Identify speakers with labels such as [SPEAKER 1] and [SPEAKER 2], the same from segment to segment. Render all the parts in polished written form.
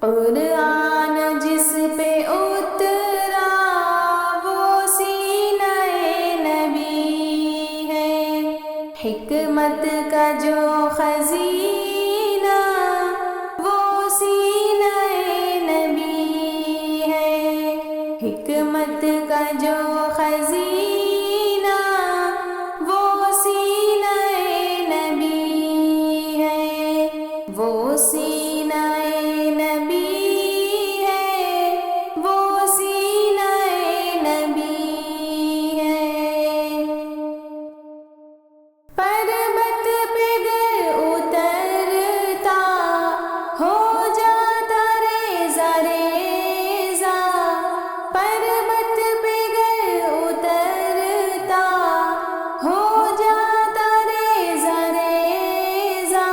[SPEAKER 1] قرآن جس پہ اترا وہ سینہ نبی ہے، حکمت کا جو خزینہ وہ سینہ نبی ہے، حکمت کا جو خزینہ وہ سینہ نبی ہے، وہ سینہ نبی ہے، وہ سینہ نبی ہے۔ پربت پہ گر اترتا ہو جاتا ریزہ ریزہ، پربت پہ گر اترتا ہو جاتا ریزہ ریزہ،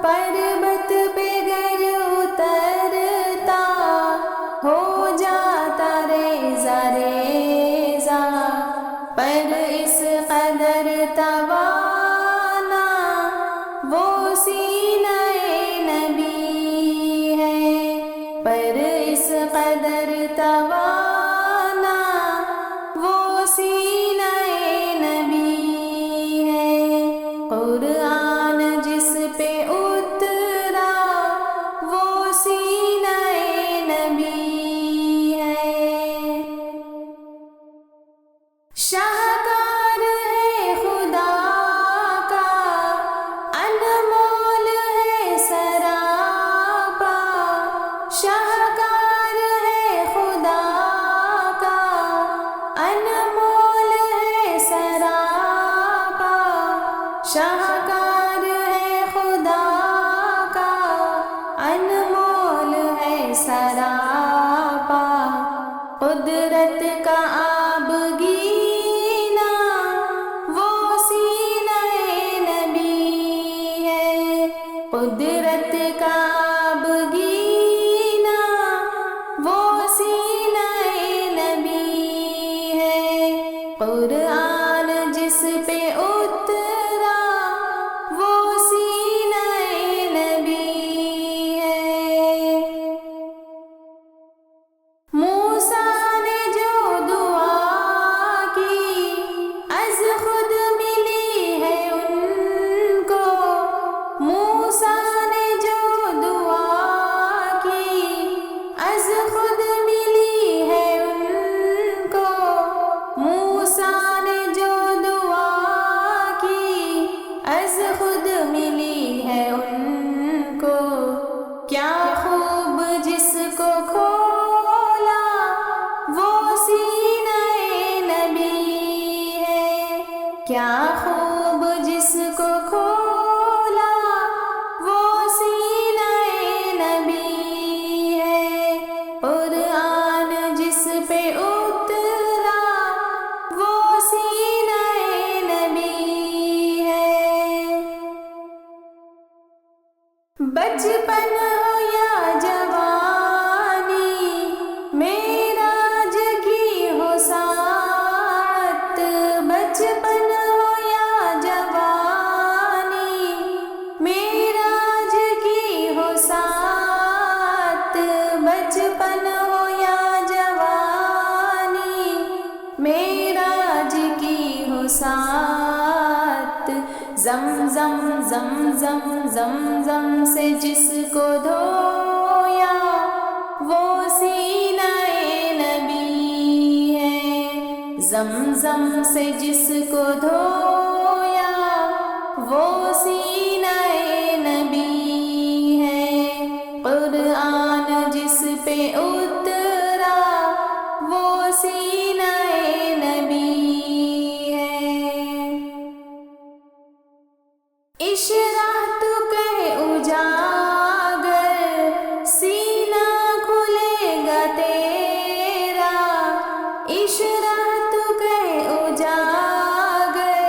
[SPEAKER 1] پربت پہ گر اترتا ہو جاتا ریزہ ریزہ، پر اس قدر توانا وہ سینہ نبی ہے، پر اس قدر توانا وہ سینہ نبی ہے۔ قرآن جس پہ اترا وہ سینہ نبی ہے۔ شاہکار ہے خدا کا، انمول ہے سراپا، شاہکار ہے خدا کا، انمول ہے سراپا، شاہکار ہے خدا کا، انمول ہے سراپا، قدرت کا آب گینا وہ سینہ نبی ہے، قدرت کا آب گینا وہ سینہ نبی ہے۔ قرآن جس پہ اترا وہ سینہ نبی ہے۔ موسیٰ نے جو دعا کی از خود ملی ہے ان کو، موسیٰ نے جو دعا کی از خود ملی ہے ان کو، موسیٰ نے جو دعا کی از خود ملی ہے ان کو، کیا خوب جس کو کھولا وہ سینہ نبی ہے، کیا خوب جس کو کھولا وہ سینہ نبی ہے۔ قرآن جس پہ اترا وہ سینہ نبی ہے۔ بچپن ہو یا جوانی معراج کی ہو ساعت، بچپن ہو یا جوانی معراج کی ہو ساعت، بچپن ہو یا جوانی معراج کی ہو ساعت، زمزم زمزم زمزم سے جس کو دھویا وہ سینہ نبی ہے، زمزم سے جس کو دھویا وہ سینہ نبی ہے۔ قرآن جس پہ اترا وہ سینہ نبی ہے۔ اشراح تو کہے اجاگر سینہ کھلے گا تیرا، اشراح تو کہے اجاگر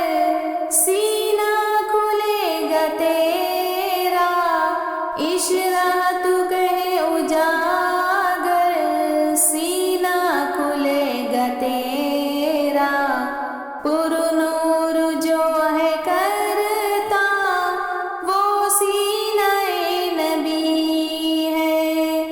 [SPEAKER 1] سینہ کھلے گا تیرا، اشراح تو کہے اجاگر سینہ کھلے گا تیرا، پر نور جو ہے کرتا وہ سینہ نبی ہے،